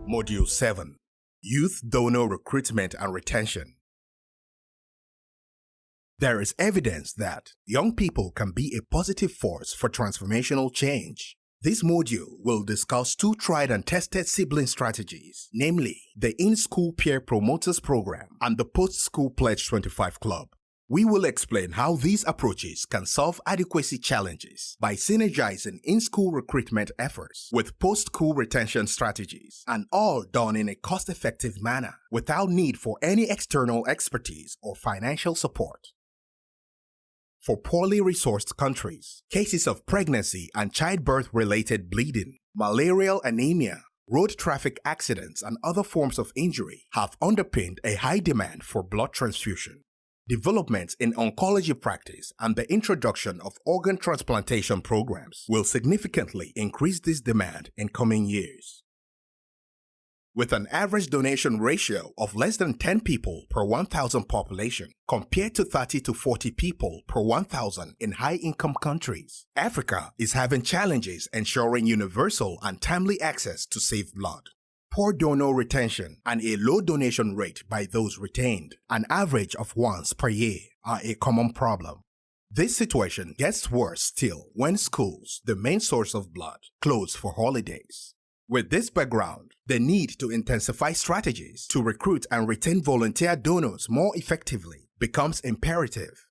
Module 7 Youth Donor Recruitment and Retention. There is evidence that young people can be a positive force for transformational change. This module will discuss two tried and tested sibling strategies, namely the in-school Peer Promot-ers program and the post-school Pledge 25 Club. We will explain how these approaches can solve adequacy challenges by synergizing in-school recruitment efforts with post-school retention strategies, and all done in a cost-effective manner without need for any external expertise or financial support. For poorly resourced countries, cases of pregnancy and childbirth-related bleeding, malarial anemia, road traffic accidents, and other forms of injury have underpinned a high demand for blood transfusion. Developments in oncology practice and the introduction of organ transplantation programs will significantly increase this demand in coming years. With an average donation ratio of less than 10 people per 1,000 population compared to 30 to 40 people per 1,000 in high-income countries, Africa is having challenges ensuring universal and timely access to safe blood. Poor donor retention and a low donation rate by those retained, an average of once per year, are a common problem. This situation gets worse still when schools, the main source of blood, close for holidays. With this background, the need to intensify strategies to recruit and retain volunteer donors more effectively becomes imperative.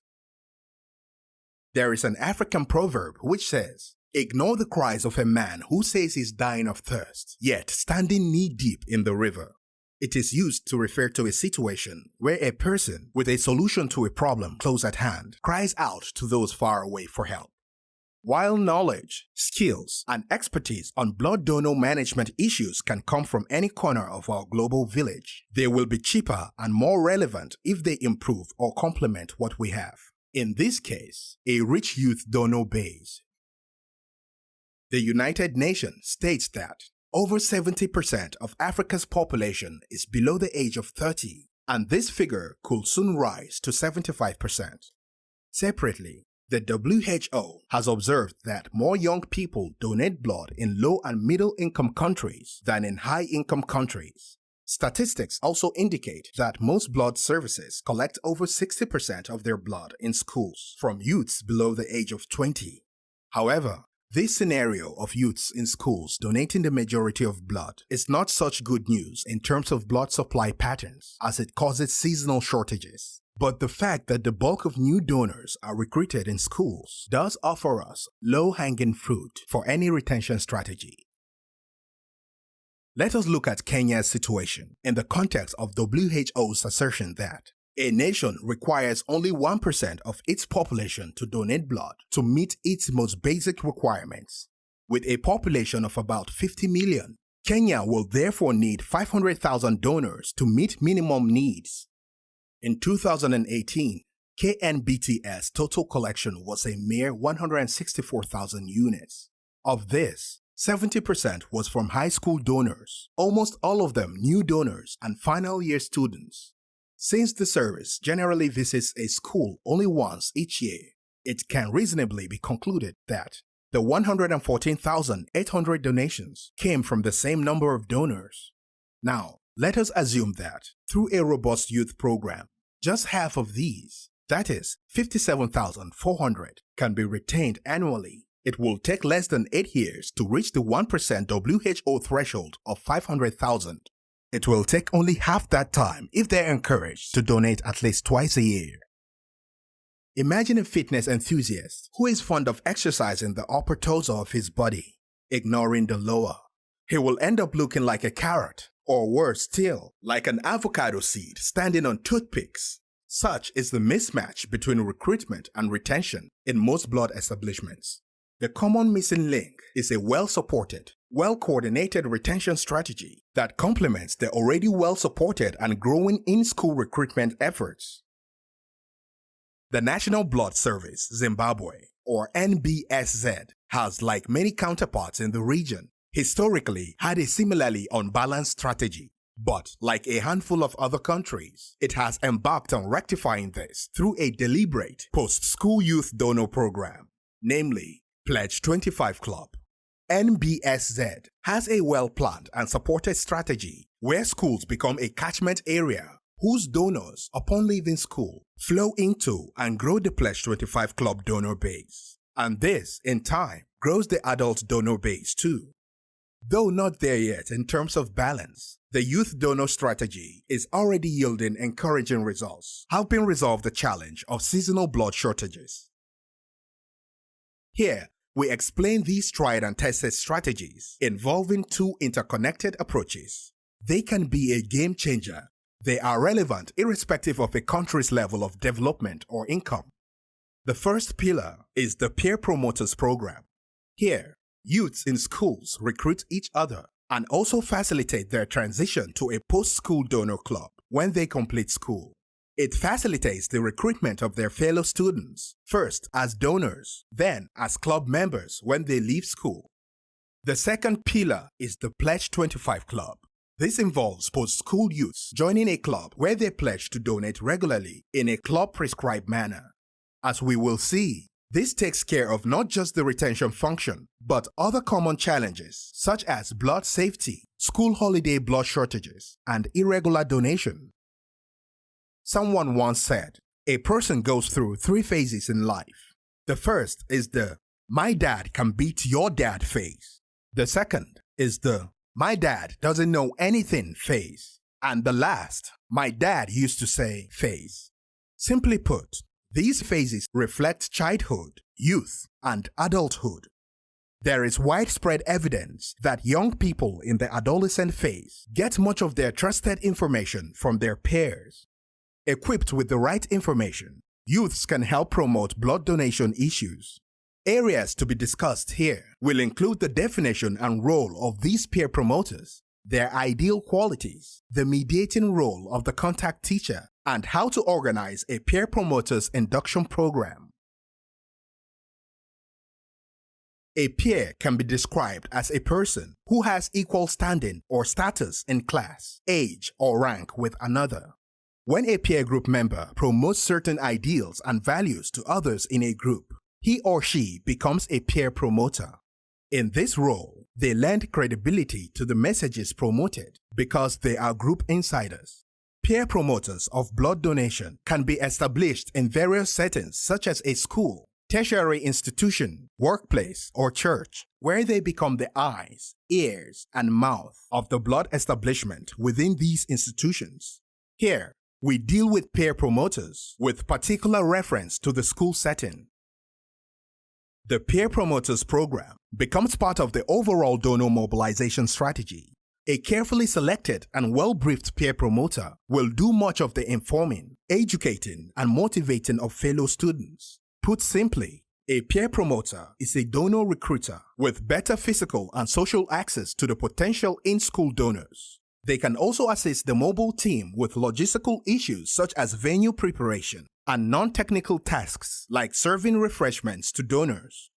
There is an African proverb which says, "Ignore the cries of a man who says he's dying of thirst, yet standing knee-deep in the river." It is used to refer to a situation where a person with a solution to a problem close at hand cries out to those far away for help. While knowledge, skills, and expertise on blood donor management issues can come from any corner of our global village, they will be cheaper and more relevant if they improve or complement what we have. In this case, a rich youth donor base. The United Nations states that over 70% of Africa's population is below the age of 30, and this figure could soon rise to 75%. Separately, the WHO has observed that more young people donate blood in low and middle-income countries than in high-income countries. Statistics also indicate that most blood services collect over 60% of their blood in schools from youths below the age of 20. However, this scenario of youths in schools donating the majority of blood is not such good news in terms of blood supply patterns, as it causes seasonal shortages. But the fact that the bulk of new donors are recruited in schools does offer us low-hanging fruit for any retention strategy. Let us look at Kenya's situation in the context of WHO's assertion that a nation requires only 1% of its population to donate blood to meet its most basic requirements. With a population of about 50 million, Kenya will therefore need 500,000 donors to meet minimum needs. In 2018, KNBT's total collection was a mere 164,000 units. Of this, 70% was from high school donors, almost all of them new donors and final year students. Since the service generally visits a school only once each year, it can reasonably be concluded that the 114,800 donations came from the same number of donors. Now, let us assume that, through a robust youth program, just half of these, that is, 57,400, can be retained annually. It will take less than 8 years to reach the 1% WHO threshold of 500,000. It will take only half that time if they're encouraged to donate at least twice a year. Imagine a fitness enthusiast who is fond of exercising the upper torso of his body, ignoring the lower. He will end up looking like a carrot, or worse still, like an avocado seed standing on toothpicks. Such is the mismatch between recruitment and retention in most blood establishments. The common missing link is a well-supported, well-coordinated retention strategy that complements the already well-supported and growing in-school recruitment efforts. The National Blood Service Zimbabwe, or NBSZ, has, like many counterparts in the region, historically had a similarly unbalanced strategy. But, like a handful of other countries, it has embarked on rectifying this through a deliberate post-school youth donor program, namely Pledge 25 Club. NBSZ has a well-planned and supported strategy where schools become a catchment area whose donors, upon leaving school, flow into and grow the Pledge 25 Club donor base. And this, in time, grows the adult donor base too. Though not there yet in terms of balance, the youth donor strategy is already yielding encouraging results, helping resolve the challenge of seasonal blood shortages. Here, we explain these tried and tested strategies involving two interconnected approaches. They can be a game changer. They are relevant irrespective of a country's level of development or income. The first pillar is the Peer Promot-ers program. Here, youths in schools recruit each other and also facilitate their transition to a post-school donor club when they complete school. It facilitates the recruitment of their fellow students, first as donors, then as club members when they leave school. The second pillar is the Pledge 25 Club. This involves post-school youths joining a club where they pledge to donate regularly in a club-prescribed manner. As we will see, this takes care of not just the retention function, but other common challenges such as blood safety, school holiday blood shortages, and irregular donation. Someone once said, a person goes through 3 phases in life. The first is the "my dad can beat your dad" phase. The second is the "my dad doesn't know anything" phase. And the last, "my dad used to say" phase. Simply put, these phases reflect childhood, youth, and adulthood. There is widespread evidence that young people in the adolescent phase get much of their trusted information from their peers. Equipped with the right information, youths can help promote blood donation issues. Areas to be discussed here will include the definition and role of these peer promoters, their ideal qualities, the mediating role of the contact teacher, and how to organize a peer promoters induction program. A peer can be described as a person who has equal standing or status in class, age, or rank with another. When a peer group member promotes certain ideals and values to others in a group, he or she becomes a peer promoter. In this role, they lend credibility to the messages promoted because they are group insiders. Peer promoters of blood donation can be established in various settings such as a school, tertiary institution, workplace, or church, where they become the eyes, ears, and mouth of the blood establishment within these institutions. Here, we deal with peer promoters with particular reference to the school setting. The Peer Promoters program becomes part of the overall donor mobilization strategy. A carefully selected and well-briefed peer promoter will do much of the informing, educating, and motivating of fellow students. Put simply, a peer promoter is a donor recruiter with better physical and social access to the potential in-school donors. They can also assist the mobile team with logistical issues such as venue preparation and non-technical tasks like serving refreshments to donors.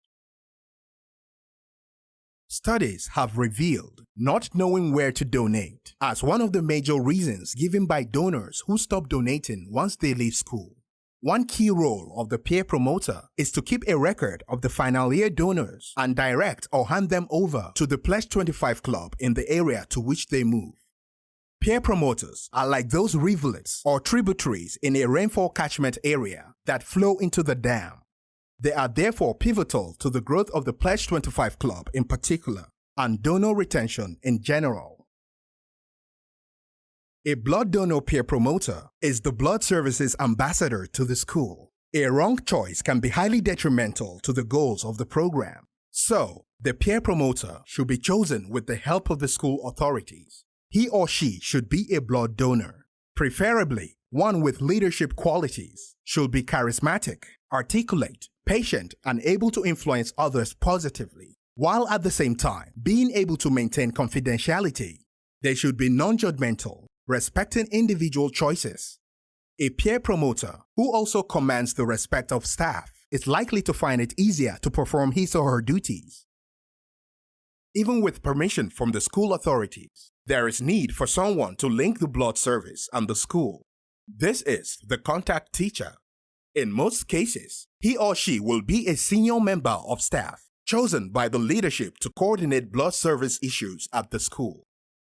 Studies have revealed not knowing where to donate as one of the major reasons given by donors who stop donating once they leave school. One key role of the peer promoter is to keep a record of the final year donors and direct or hand them over to the Pledge 25 Club in the area to which they move. Peer promoters are like those rivulets or tributaries in a rainfall catchment area that flow into the dam. They are therefore pivotal to the growth of the Pledge 25 Club in particular and donor retention in general. A blood donor peer promoter is the blood services ambassador to the school. A wrong choice can be highly detrimental to the goals of the program. So, the peer promoter should be chosen with the help of the school authorities. He or she should be a blood donor, preferably one with leadership qualities, should be charismatic, articulate, patient, and able to influence others positively, while at the same time being able to maintain confidentiality. They should be non-judgmental, respecting individual choices. A peer promoter who also commands the respect of staff is likely to find it easier to perform his or her duties. Even with permission from the school authorities, there is need for someone to link the blood service and the school. This is the contact teacher. In most cases, he or she will be a senior member of staff, chosen by the leadership to coordinate blood service issues at the school.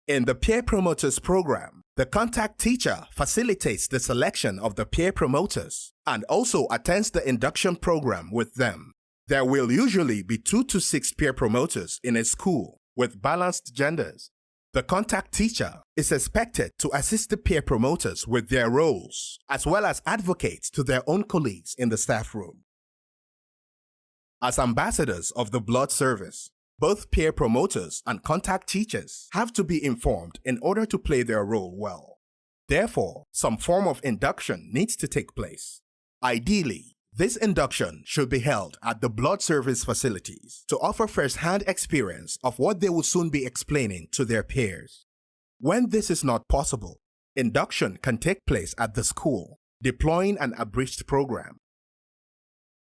In the Peer Promoters program, the contact teacher facilitates the selection of the peer promoters and also attends the induction program with them. There will usually be 2 to 6 peer promoters in a school with balanced genders. The contact teacher is expected to assist the peer promoters with their roles, as well as advocate to their own colleagues in the staff room. As ambassadors of the blood service, both peer promoters and contact teachers have to be informed in order to play their role well. Therefore, some form of induction needs to take place. Ideally, this induction should be held at the blood service facilities to offer first-hand experience of what they will soon be explaining to their peers. When this is not possible, induction can take place at the school, deploying an abridged program.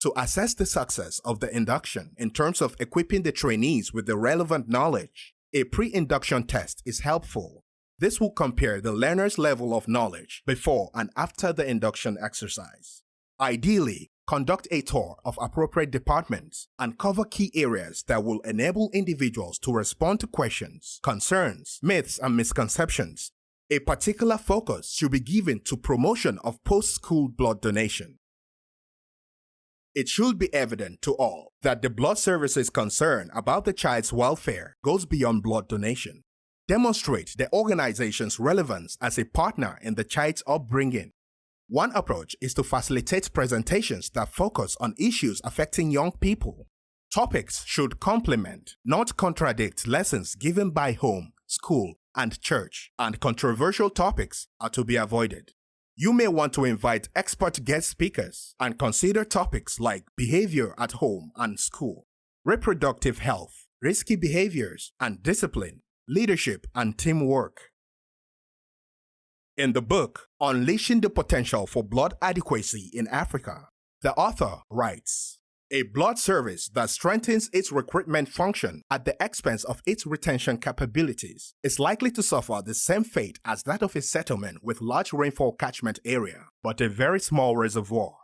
To assess the success of the induction in terms of equipping the trainees with the relevant knowledge, a pre-induction test is helpful. This will compare the learner's level of knowledge before and after the induction exercise. Ideally, conduct a tour of appropriate departments and cover key areas that will enable individuals to respond to questions, concerns, myths, and misconceptions. A particular focus should be given to promotion of post-school blood donation. It should be evident to all that the blood service's concern about the child's welfare goes beyond blood donation. Demonstrate the organization's relevance as a partner in the child's upbringing. One approach is to facilitate presentations that focus on issues affecting young people. Topics should complement, not contradict, lessons given by home, school, and church, and controversial topics are to be avoided. You may want to invite expert guest speakers and consider topics like behavior at home and school, reproductive health, risky behaviors and discipline, leadership and teamwork. In the book, Unleashing the Potential for Blood Adequacy in Africa, the author writes, "A blood service that strengthens its recruitment function at the expense of its retention capabilities is likely to suffer the same fate as that of a settlement with large rainfall catchment area, but a very small reservoir."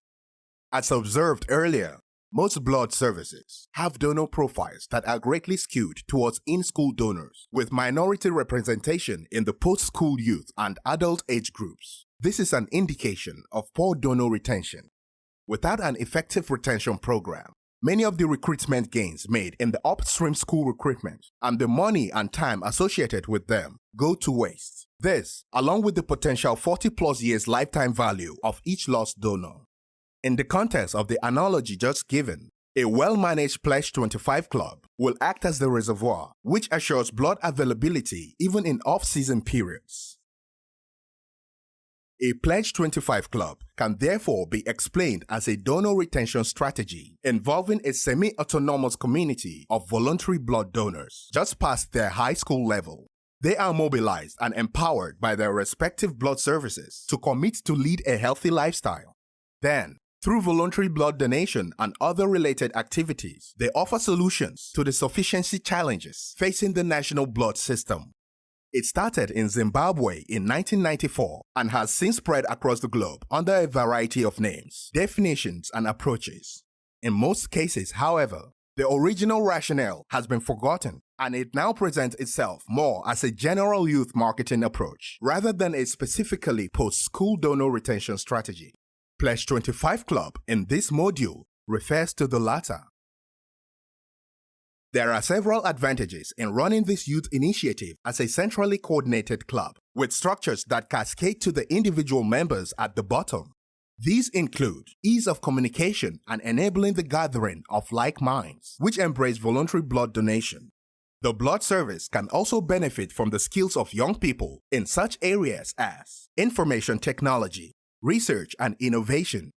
As observed earlier, most blood services have donor profiles that are greatly skewed towards in-school donors, with minority representation in the post-school youth and adult age groups. This is an indication of poor donor retention. Without an effective retention program, many of the recruitment gains made in the upstream school recruitment and the money and time associated with them go to waste. This, along with the potential 40+ years lifetime value of each lost donor. In the context of the analogy just given, a well-managed Pledge 25 club will act as the reservoir, which assures blood availability even in off-season periods. A Pledge 25 club can therefore be explained as a donor retention strategy involving a semi-autonomous community of voluntary blood donors just past their high school level. They are mobilized and empowered by their respective blood services to commit to lead a healthy lifestyle. Then, through voluntary blood donation and other related activities, they offer solutions to the sufficiency challenges facing the national blood system. It started in Zimbabwe in 1994 and has since spread across the globe under a variety of names, definitions, and approaches. In most cases, however, the original rationale has been forgotten and it now presents itself more as a general youth marketing approach rather than a specifically post-school donor retention strategy. Pledge 25 Club in this module refers to the latter. There are several advantages in running this youth initiative as a centrally coordinated club, with structures that cascade to the individual members at the bottom. These include ease of communication and enabling the gathering of like minds, which embrace voluntary blood donation. The blood service can also benefit from the skills of young people in such areas as information technology, research and innovation.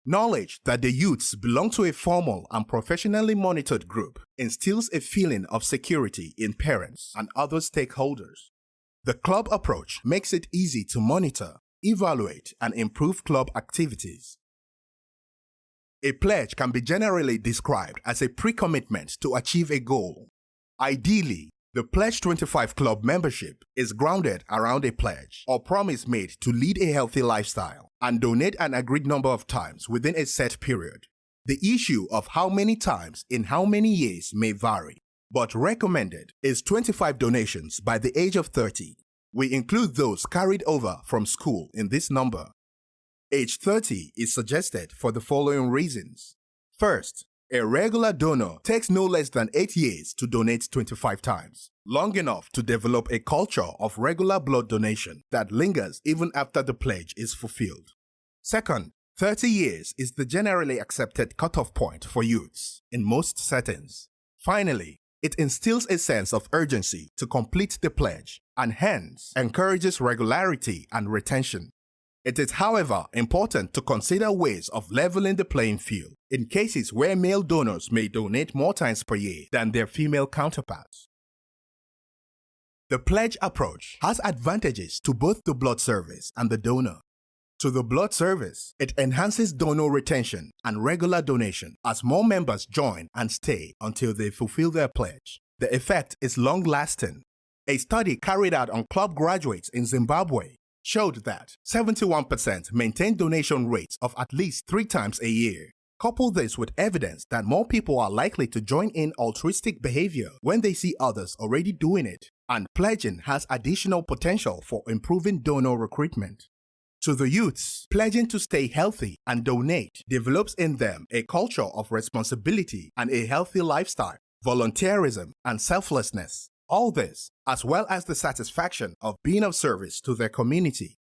Knowledge that the youths belong to a formal and professionally monitored group instills a feeling of security in parents and other stakeholders. The club approach makes it easy to monitor, evaluate, and improve club activities. A pledge can be generally described as a pre-commitment to achieve a goal. Ideally, the Pledge 25 Club membership is grounded around a pledge or promise made to lead a healthy lifestyle and donate an agreed number of times within a set period. The issue of how many times in how many years may vary, but recommended is 25 donations by the age of 30. We include those carried over from school in this number. Age 30 is suggested for the following reasons. First, a regular donor takes no less than 8 years to donate 25 times, long enough to develop a culture of regular blood donation that lingers even after the pledge is fulfilled. Second, 30 years is the generally accepted cutoff point for youths in most settings. Finally, it instills a sense of urgency to complete the pledge and hence encourages regularity and retention. It is, however, important to consider ways of leveling the playing field in cases where male donors may donate more times per year than their female counterparts. The pledge approach has advantages to both the blood service and the donor. To the blood service, it enhances donor retention and regular donation as more members join and stay until they fulfill their pledge. The effect is long-lasting. A study carried out on club graduates in Zimbabwe showed that 71% maintain donation rates of at least 3 times a year. Couple this with evidence that more people are likely to join in altruistic behavior when they see others already doing it, and pledging has additional potential for improving donor recruitment. To the youths, pledging to stay healthy and donate develops in them a culture of responsibility and a healthy lifestyle, volunteerism, and selflessness. All this, as well as the satisfaction of being of service to their community.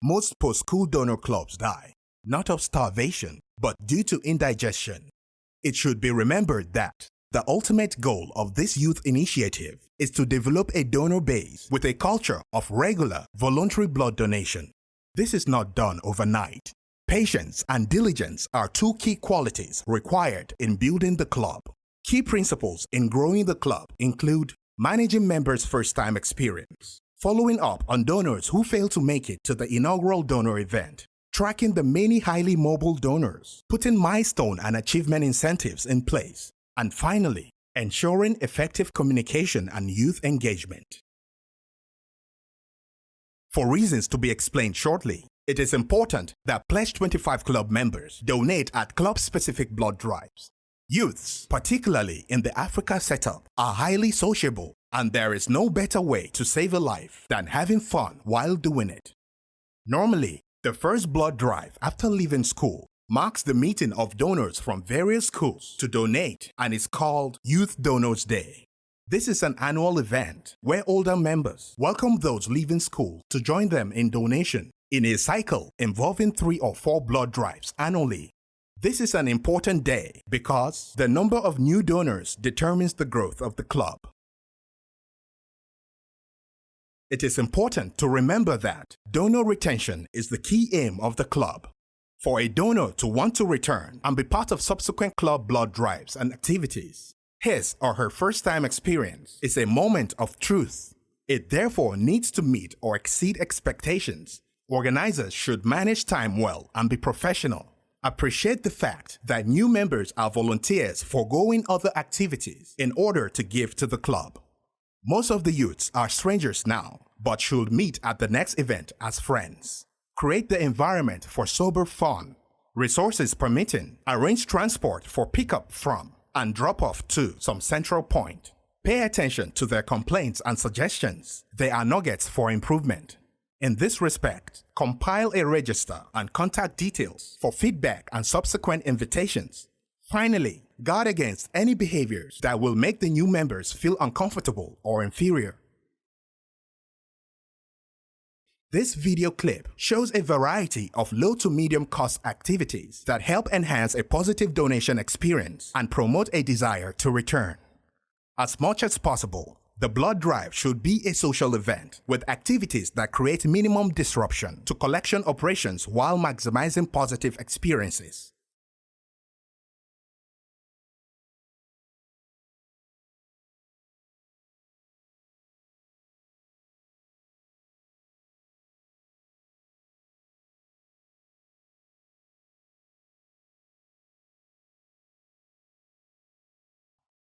Most post-school donor clubs die, not of starvation, but due to indigestion. It should be remembered that the ultimate goal of this youth initiative is to develop a donor base with a culture of regular, voluntary blood donation. This is not done overnight. Patience and diligence are 2 key qualities required in building the club. Key principles in growing the club include managing members' first-time experience, following up on donors who fail to make it to the inaugural donor event, tracking the many highly mobile donors, putting milestone and achievement incentives in place, and finally, ensuring effective communication and youth engagement. For reasons to be explained shortly, it is important that Pledge 25 Club members donate at club-specific blood drives. Youths, particularly in the Africa setup, are highly sociable, and there is no better way to save a life than having fun while doing it. Normally, the first blood drive after leaving school marks the meeting of donors from various schools to donate and is called Youth Donors Day. This is an annual event where older members welcome those leaving school to join them in donation in a cycle involving 3 or 4 blood drives annually. This is an important day because the number of new donors determines the growth of the club. It is important to remember that donor retention is the key aim of the club. For a donor to want to return and be part of subsequent club blood drives and activities, his or her first-time experience is a moment of truth. It therefore needs to meet or exceed expectations. Organizers should manage time well and be professional. Appreciate the fact that new members are volunteers foregoing other activities in order to give to the club. Most of the youths are strangers now, but should meet at the next event as friends. Create the environment for sober fun. Resources permitting, arrange transport for pickup from and drop off to some central point. Pay attention to their complaints and suggestions. They are nuggets for improvement. In this respect, compile a register and contact details for feedback and subsequent invitations. Finally, guard against any behaviors that will make the new members feel uncomfortable or inferior. This video clip shows a variety of low to medium cost activities that help enhance a positive donation experience and promote a desire to return. As much as possible, the blood drive should be a social event with activities that create minimum disruption to collection operations while maximizing positive experiences.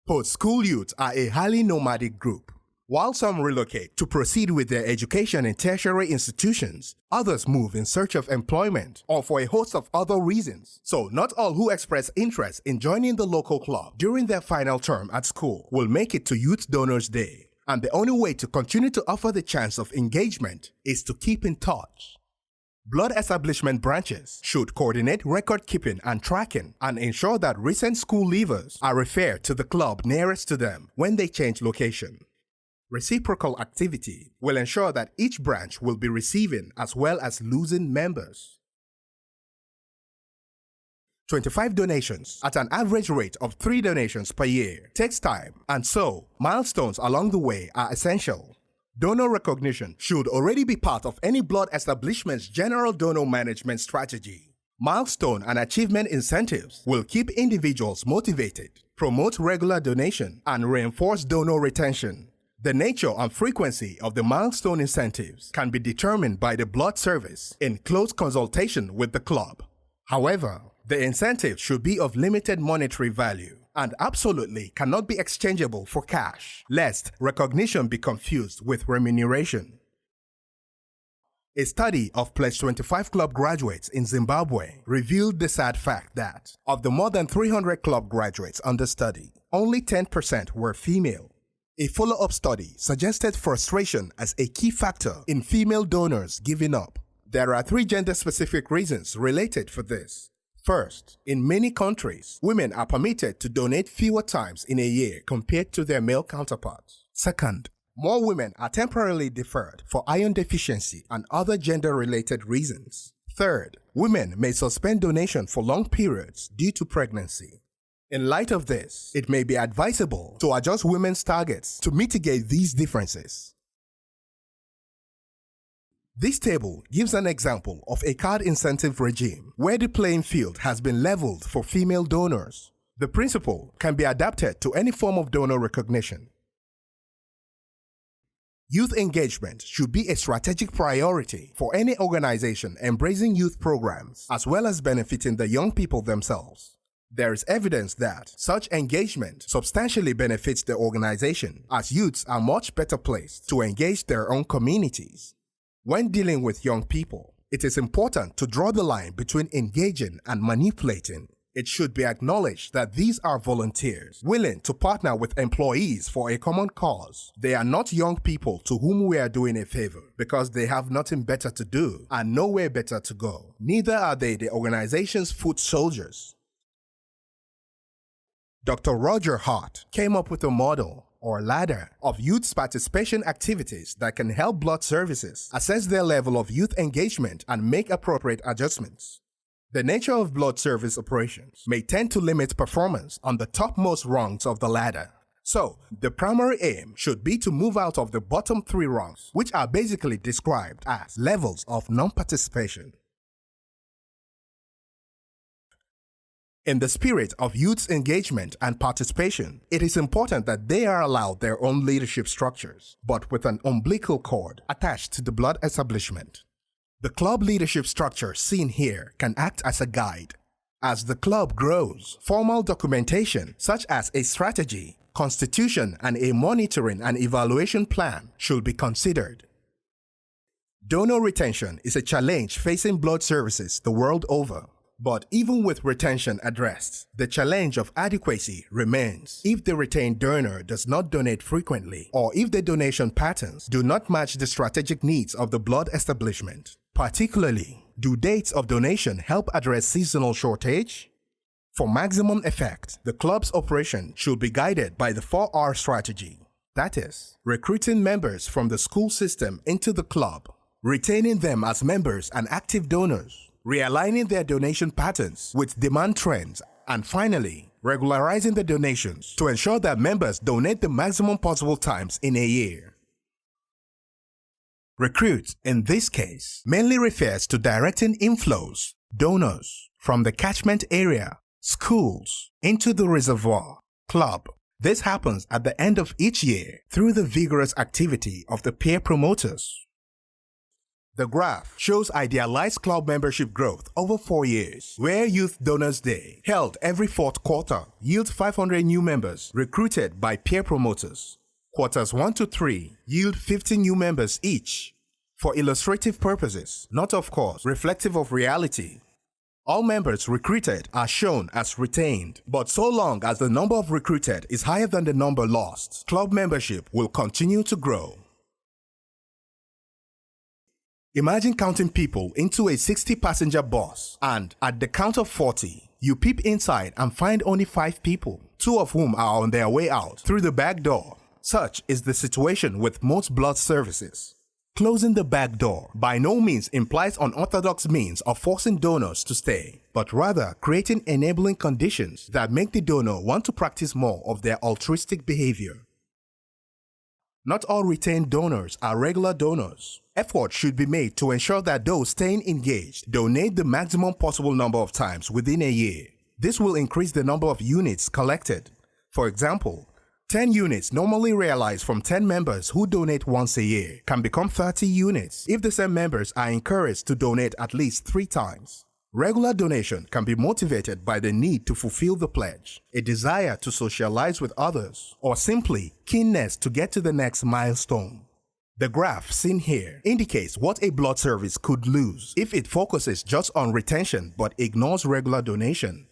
Post-school youth are a highly nomadic group. While some relocate to proceed with their education in tertiary institutions, others move in search of employment or for a host of other reasons. So not all who express interest in joining the local club during their final term at school will make it to Youth Donors Day. And the only way to continue to offer the chance of engagement is to keep in touch. Blood establishment branches should coordinate record keeping and tracking and ensure that recent school leavers are referred to the club nearest to them when they change location. Reciprocal activity will ensure that each branch will be receiving as well as losing members. 25 donations at an average rate of 3 donations per year takes time, and so milestones along the way are essential. Donor recognition should already be part of any blood establishment's general donor management strategy. Milestone and achievement incentives will keep individuals motivated, promote regular donation, and reinforce donor retention. The nature and frequency of the milestone incentives can be determined by the blood service in close consultation with the club. However, the incentive should be of limited monetary value and absolutely cannot be exchangeable for cash, lest recognition be confused with remuneration. A study of Pledge 25 club graduates in Zimbabwe revealed the sad fact that, of the more than 300 club graduates under study, only 10% were female. A follow-up study suggested frustration as a key factor in female donors giving up. There are 3 gender-specific reasons related for this. First, in many countries, women are permitted to donate fewer times in a year compared to their male counterparts. Second, more women are temporarily deferred for iron deficiency and other gender-related reasons. Third, women may suspend donation for long periods due to pregnancy. In light of this, it may be advisable to adjust women's targets to mitigate these differences. This table gives an example of a card incentive regime where the playing field has been leveled for female donors. The principle can be adapted to any form of donor recognition. Youth engagement should be a strategic priority for any organization embracing youth programs as well as benefiting the young people themselves. There is evidence that such engagement substantially benefits the organization, as youths are much better placed to engage their own communities. When dealing with young people, it is important to draw the line between engaging and manipulating. It should be acknowledged that these are volunteers willing to partner with employees for a common cause. They are not young people to whom we are doing a favor because they have nothing better to do and nowhere better to go. Neither are they the organization's foot soldiers. Dr. Roger Hart came up with a model or ladder of youth participation activities that can help blood services assess their level of youth engagement and make appropriate adjustments. The nature of blood service operations may tend to limit performance on the topmost rungs of the ladder. So, the primary aim should be to move out of the bottom 3 rungs, which are basically described as levels of non-participation. In the spirit of youth's engagement and participation, it is important that they are allowed their own leadership structures, but with an umbilical cord attached to the blood establishment. The club leadership structure seen here can act as a guide. As the club grows, formal documentation such as a strategy, constitution, and a monitoring and evaluation plan should be considered. Donor retention is a challenge facing blood services the world over. But even with retention addressed, the challenge of adequacy remains if the retained donor does not donate frequently or if the donation patterns do not match the strategic needs of the blood establishment. Particularly, do dates of donation help address seasonal shortage? For maximum effect, the club's operation should be guided by the 4R strategy. That is, recruiting members from the school system into the club, retaining them as members and active donors, realigning their donation patterns with demand trends, and finally, regularizing the donations to ensure that members donate the maximum possible times in a year. Recruit, in this case, mainly refers to directing inflows, donors, from the catchment area, schools, into the reservoir, club. This happens at the end of each year through the vigorous activity of the peer promoters. The graph shows idealized club membership growth over 4 years, where Youth Donors Day, held every 4th quarter, yields 500 new members recruited by peer promoters. Quarters 1 to 3 yield 50 new members each. For illustrative purposes, not of course reflective of reality, all members recruited are shown as retained, but so long as the number of recruited is higher than the number lost, club membership will continue to grow. Imagine counting people into a 60-passenger bus, and at the count of 40, you peep inside and find only 5 people, 2 of whom are on their way out through the back door. Such is the situation with most blood services. Closing the back door by no means implies unorthodox means of forcing donors to stay, but rather creating enabling conditions that make the donor want to practice more of their altruistic behavior. Not all retained donors are regular donors. Effort should be made to ensure that those staying engaged donate the maximum possible number of times within a year. This will increase the number of units collected. For example, 10 units normally realized from 10 members who donate once a year can become 30 units if the same members are encouraged to donate at least 3 times. Regular donation can be motivated by the need to fulfill the pledge, a desire to socialize with others, or simply keenness to get to the next milestone. The graph seen here indicates what a blood service could lose if it focuses just on retention but ignores regular donation.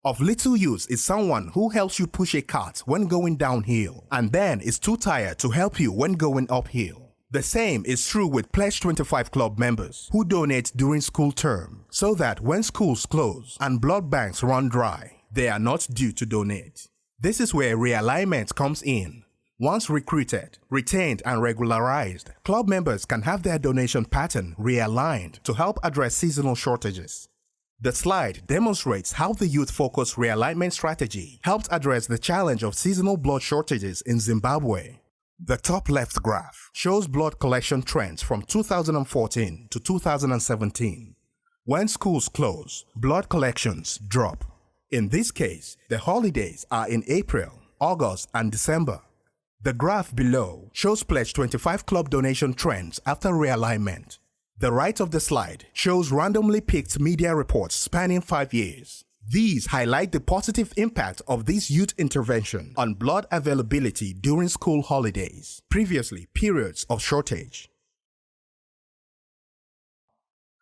Of little use is someone who helps you push a cart when going downhill and then is too tired to help you when going uphill. The same is true with Pledge 25 Club members who donate during school term, so that when schools close and blood banks run dry, they are not due to donate. This is where realignment comes in. Once recruited, retained, and regularized, club members can have their donation pattern realigned to help address seasonal shortages. The slide demonstrates how the youth-focused realignment strategy helped address the challenge of seasonal blood shortages in Zimbabwe. The top left graph shows blood collection trends from 2014 to 2017. When schools close, blood collections drop. In this case, the holidays are in April, August, and December. The graph below shows Pledge 25 Club donation trends after realignment. The right of the slide shows randomly picked media reports spanning 5 years. These highlight the positive impact of this youth intervention on blood availability during school holidays, previously periods of shortage.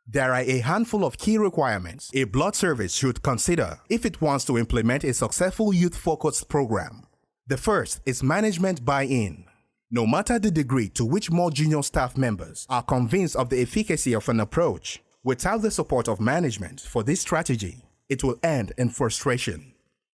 There are a handful of key requirements a blood service should consider if it wants to implement a successful youth-focused program. The first is management buy-in. No matter the degree to which more junior staff members are convinced of the efficacy of an approach, without the support of management for this strategy, it will end in frustration.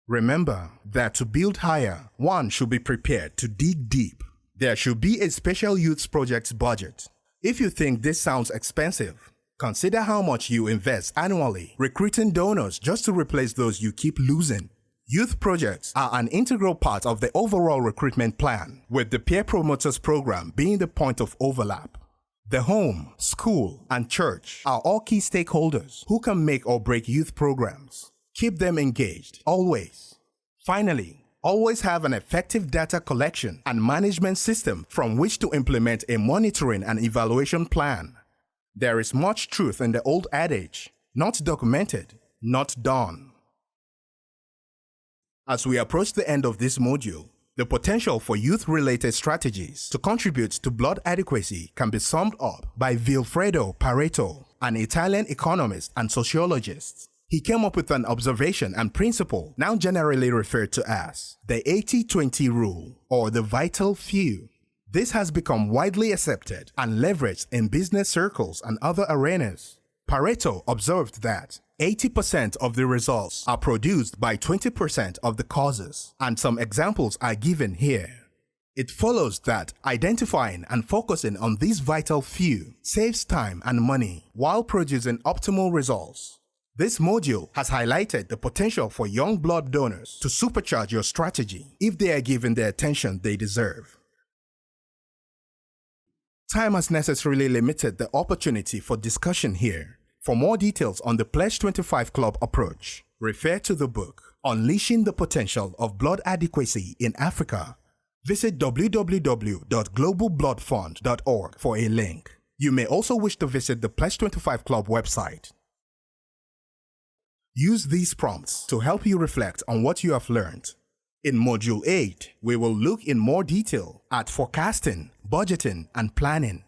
Remember that to build higher, one should be prepared to dig deep. There should be a special youth projects budget. If you think this sounds expensive, consider how much you invest annually recruiting donors just to replace those you keep losing. Youth projects are an integral part of the overall recruitment plan, with the Peer Promot-ers program being the point of overlap. The home, school, and church are all key stakeholders who can make or break youth programs. Keep them engaged, always. Finally, always have an effective data collection and management system from which to implement a monitoring and evaluation plan. There is much truth in the old adage, not documented, not done. As we approach the end of this module, the potential for youth-related strategies to contribute to blood adequacy can be summed up by Vilfredo Pareto, an Italian economist and sociologist. He came up with an observation and principle now generally referred to as the 80-20 rule, or the vital few. This has become widely accepted and leveraged in business circles and other arenas. Pareto observed that 80% of the results are produced by 20% of the causes, and some examples are given here. It follows that identifying and focusing on these vital few saves time and money while producing optimal results. This module has highlighted the potential for young blood donors to supercharge your strategy if they are given the attention they deserve. Time has necessarily limited the opportunity for discussion here. For more details on the Pledge 25 Club approach, refer to the book, Unleashing the Potential of Blood Adequacy in Africa. Visit www.globalbloodfund.org for a link. You may also wish to visit the Pledge 25 Club website. Use these prompts to help you reflect on what you have learned. In Module 8, we will look in more detail at forecasting, budgeting, and planning.